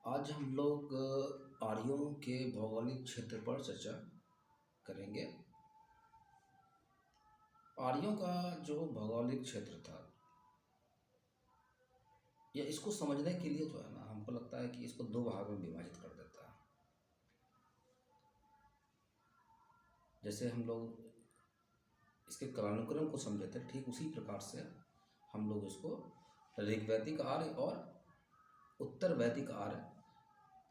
आज हम लोग आर्यों के भौगोलिक क्षेत्र पर चर्चा करेंगे। आर्यों का जो भौगोलिक क्षेत्र था, या इसको समझने के लिए जो है ना, हमको लगता है कि इसको दो भाग में विभाजित कर देता है। जैसे हम लोग इसके कालानुक्रम को समझे थे, ठीक उसी प्रकार से हम लोग इसको ऋग्वैदिक आर्य और उत्तर वैदिक आर्य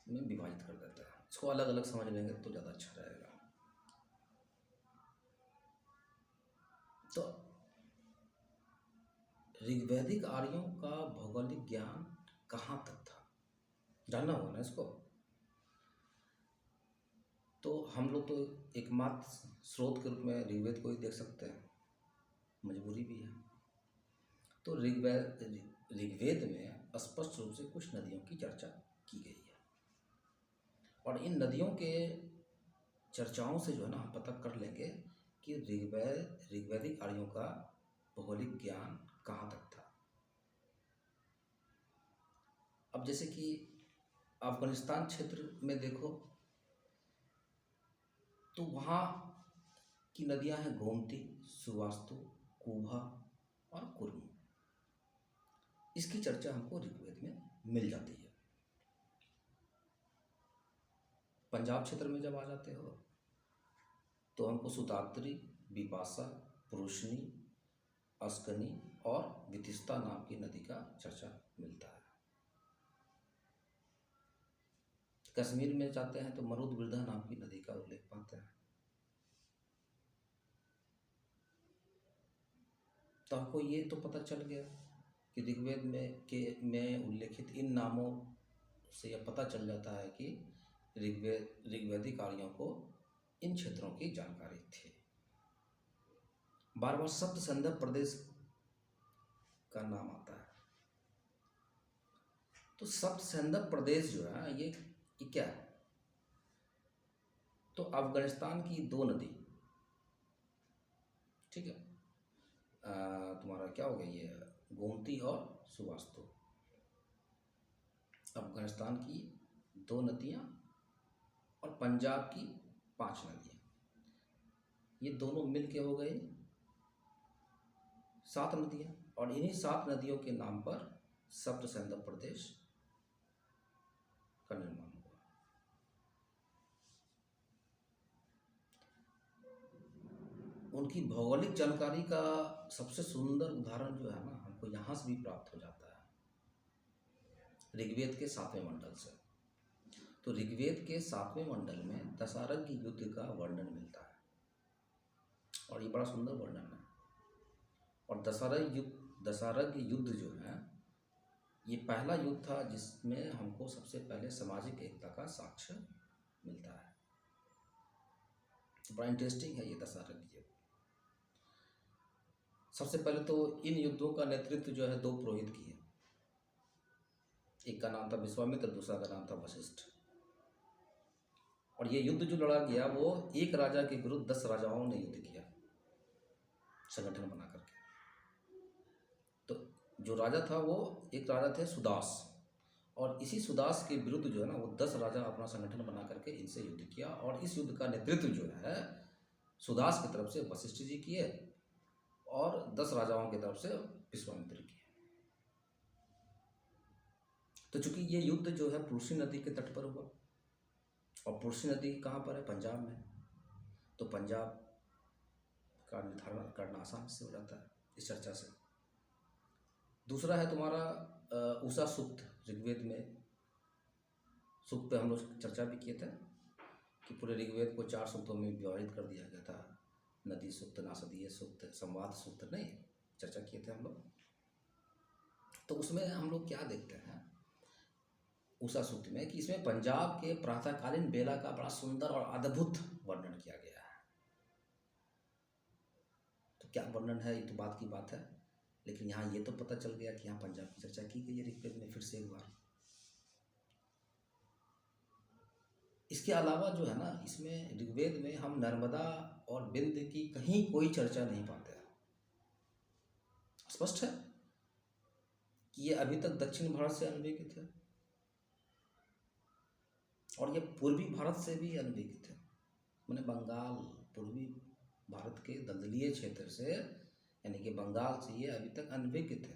में विभाजित कर देते हैं। इसको अलग अलग समझ लेंगे तो ज़्यादा अच्छा रहेगा। तो ऋग्वैदिक आर्यों का भौगोलिक ज्ञान कहाँ तक था, जानना होगा ना इसको। तो हम लोग तो एकमात्र स्रोत के रूप में ऋग्वेद को ही देख सकते हैं, मजबूरी भी है। तो ऋग्वेद में स्पष्ट रूप से कुछ नदियों की चर्चा की गई है, और इन नदियों के चर्चाओं से जो है ना, हम पता कर लेंगे कि ऋग्वैदिक आर्यों का भौगोलिक ज्ञान कहाँ तक था। अब जैसे कि अफगानिस्तान क्षेत्र में देखो, तो वहाँ की नदियाँ हैं गोमती, सुवास्तु, कुभा और कुर्म। इसकी चर्चा हमको ऋग्वेद में मिल जाती है। पंजाब क्षेत्र में जब आ जाते हो तो हमको सुतात्री, बिपाशा, पुरुषनी, अस्कनी और वितिस्ता नाम की नदी का चर्चा मिलता है। कश्मीर में जाते हैं तो मरुदबिरधा नाम की नदी का उल्लेख पाते हैं। तो हमको ये तो पता चल गया कि ऋग्वेद में उल्लेखित इन नामों से यह पता चल जाता है कि ऋग्वैदिक आर्यों को इन क्षेत्रों की जानकारी थी। बार बार सप्त संदर्भ प्रदेश का नाम आता है। तो सप्त संदर्भ प्रदेश जो है ये क्या है? तो अफगानिस्तान की दो नदी, ठीक है, तुम्हारा क्या हो गया, ये गोमती और सुवास्तु। अफगानिस्तान की दो नदियाँ और पंजाब की 5 नदियाँ, ये दोनों मिल के हो गए 7 नदियाँ, और इन्हीं 7 नदियों के नाम पर सप्त संदर्भ प्रदेश का निर्माण हुआ। उनकी भौगोलिक जानकारी का सबसे सुंदर उदाहरण जो है ना, हमको यहाँ से भी प्राप्त हो जाता है ऋग्वेद के 7वें मंडल से। तो ऋग्वेद के 7वें मंडल में दशारथ्य युद्ध का वर्णन मिलता है, और ये बड़ा सुंदर वर्णन है। और दशारथ्य युद्ध जो है, ये पहला युद्ध था जिसमें हमको सबसे पहले सामाजिक एकता का साक्ष्य मिलता है। तो बड़ा इंटरेस्टिंग है ये दशारथ्य युद्ध। सबसे पहले तो इन युद्धों का नेतृत्व जो है 2 पुरोहित किए। एक का नाम था विश्वामित्र, दूसरा का नाम था वशिष्ठ। और ये युद्ध जो लड़ा गया वो एक राजा के विरुद्ध 10 राजाओं ने युद्ध किया, संगठन बना करके। तो जो राजा था वो एक राजा थे सुदास, और इसी सुदास के विरुद्ध जो है ना, वो 10 राजा अपना संगठन बना करके इनसे युद्ध किया। और इस युद्ध का नेतृत्व जो है सुदास की तरफ से वशिष्ठ जी किए, और 10 राजाओं की तरफ से विश्वामित्र किए। तो चूंकि ये युद्ध जो है पुरुषी नदी के तट पर हुआ, और पुरुषी नदी कहाँ पर है? पंजाब में। तो पंजाब का निर्धारण करना आसान से हो जाता है इस चर्चा से। दूसरा है तुम्हारा उषा सूक्त। ऋग्वेद में सूक्त पे हम लोग चर्चा भी किए थे कि पूरे ऋग्वेद को 4 सूक्तों में विभाजित कर दिया गया था। नदी सूक्त, नासदीय सूक्त, संवाद सूक्त, नहीं चर्चा किए थे हम लोग। तो उसमें हम लोग क्या देखते हैं उषा सूक्त में, कि इसमें पंजाब के प्रातःकालीन बेला का बड़ा सुंदर और अद्भुत वर्णन किया गया है। तो क्या वर्णन है, ये तो बात की बात है, लेकिन यहाँ ये तो पता चल गया कि यहाँ पंजाब की चर्चा की गई है ऋग्वेद में फिर से एक बार। इसके अलावा जो है ना, इसमें ऋग्वेद में हम नर्मदा और बिंद की कहीं कोई चर्चा नहीं पाते हैं। स्पष्ट है कि ये अभी तक दक्षिण भारत से अनभिज्ञ थे। और ये पूर्वी भारत से भी अनभिज्ञ थे। मैंने बंगाल, पूर्वी भारत के दलदलीय क्षेत्र से, यानी कि बंगाल से ये अभी तक अनभिज्ञ थे,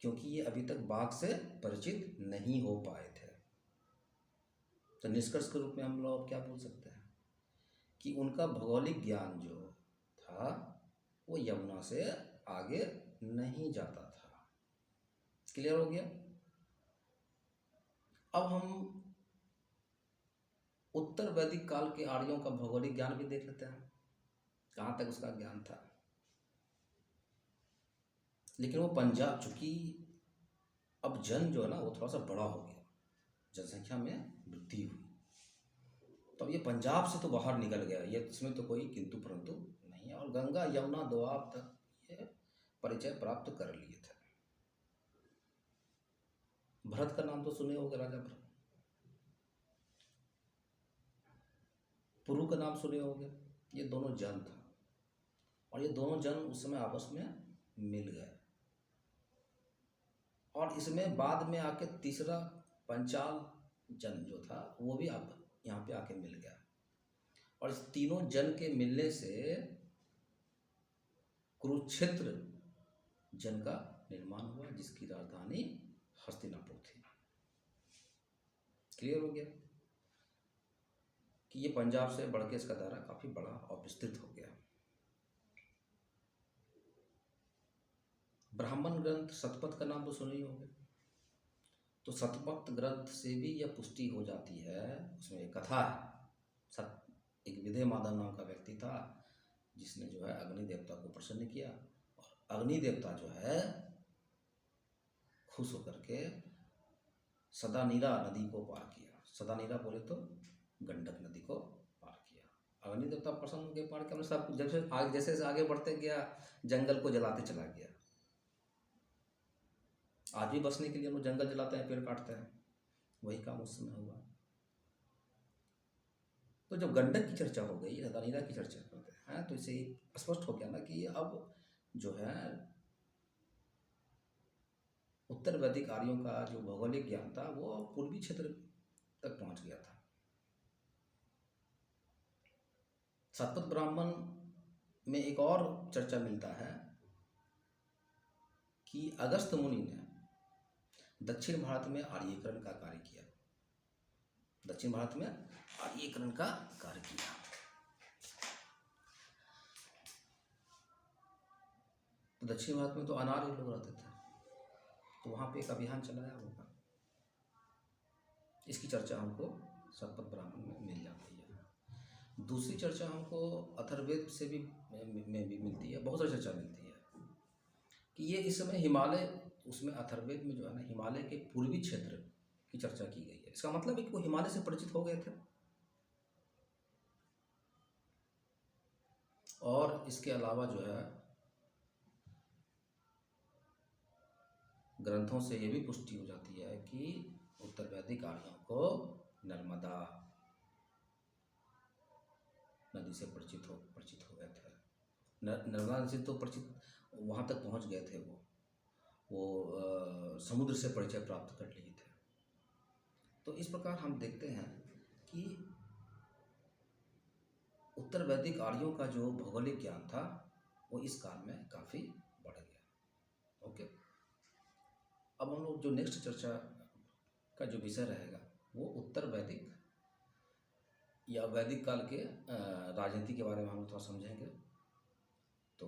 क्योंकि ये अभी तक बाघ से परिचित नहीं हो पाए थे। तो निष्कर्ष के रूप में हम लोग क्या बोल सकते हैं कि उनका भौगोलिक ज्ञान जो था वो यमुना से आगे नहीं जाता था। क्लियर हो गया? अब हम उत्तर वैदिक काल के आर्यों का भौगोलिक ज्ञान भी देख लेते हैं, कहाँ तक उसका ज्ञान था। लेकिन वो पंजाब, चूंकि अब जन जो है ना वो थोड़ा सा बड़ा हो गया, जनसंख्या में वृद्धि हुई, तो अब ये पंजाब से तो बाहर निकल गया, ये इसमें तो कोई किंतु परंतु नहीं है। और गंगा यमुना दोआब तक ये परिचय प्राप्त कर लिए थे। भरत का नाम तो सुने होंगे, राजा भरत। पुरु का नाम सुने होंगे। ये दोनों जन था, और ये दोनों जन उस समय आपस में मिल गए, और इसमें बाद में आके तीसरा पंचाल जन जो था वो भी अब यहाँ पे आके मिल गया, और इस तीनों जन के मिलने से कुरुक्षेत्र जन का निर्माण हुआ, जिसकी राजधानी हस्तिनापुर थी। क्लियर हो गया कि ये पंजाब से बढ़ के इसका दायरा काफी बड़ा और विस्तृत हो गया। ब्राह्मण ग्रंथ शतपथ का नाम तो सुने ही होंगे। तो शतपथ ग्रंथ से भी यह पुष्टि हो जाती है, उसमें एक कथा है। एक विदय माधव नाम का व्यक्ति था जिसने जो है अग्नि देवता को प्रसन्न किया, और अग्नि देवता जो है खुश होकर के सदानीरा नदी को पार किया। सदानीरा बोले तो गंडक नदी को पार किया। अग्नि देवता प्रसन्न होकर पार किया, सब जैसे आगे बढ़ते गया जंगल को जलाते चला गया। आज भी बसने के लिए हम लोग जंगल जलाते हैं, पेड़ काटते हैं, वही काम उस समय हुआ। तो जब गंडक की चर्चा हो गई, सदानीरा की चर्चा करते हैं, तो इसे स्पष्ट हो गया ना कि अब जो है उत्तर वैदिक आर्यों का जो भौगोलिक ज्ञान था वो पूर्वी क्षेत्र तक पहुंच गया था। शतपथ ब्राह्मण में एक और चर्चा मिलता है कि अगस्त्य मुनि ने दक्षिण भारत में आर्यीकरण का कार्य किया। दक्षिण भारत में आर्यीकरण का कार्य किया। तो दक्षिण भारत में तो अनार्य लोग रहते थे, तो वहां पे एक अभियान चलाया होगा। इसकी चर्चा हमको शतपथ ब्राह्मण में मिल जाती है। दूसरी चर्चा हमको अथर्ववेद से भी में भी मिलती है, बहुत सारी चर्चा मिलती है कि ये इस समय हिमालय, उसमें अथर्ववेद में जो है ना हिमालय के पूर्वी क्षेत्र की चर्चा की गई है। इसका मतलब है कि वो हिमालय से परिचित हो गए थे। और इसके अलावा जो है ग्रंथों से ये भी पुष्टि हो जाती है कि उत्तर वैदिक आर्यों को नर्मदा नदी से परिचित हो गए थे। नर्मदा नदी से तो परिचित, वहाँ तक पहुँच गए थे। वो समुद्र से परिचय प्राप्त कर लिए थे। तो इस प्रकार हम देखते हैं कि उत्तर वैदिक आर्यों का जो भौगोलिक ज्ञान था वो इस काल में काफ़ी बढ़ गया। ओके, अब हम लोग जो नेक्स्ट चर्चा का जो विषय रहेगा वो उत्तर वैदिक या वैदिक काल के राजनीति के बारे में हम थोड़ा समझेंगे। तो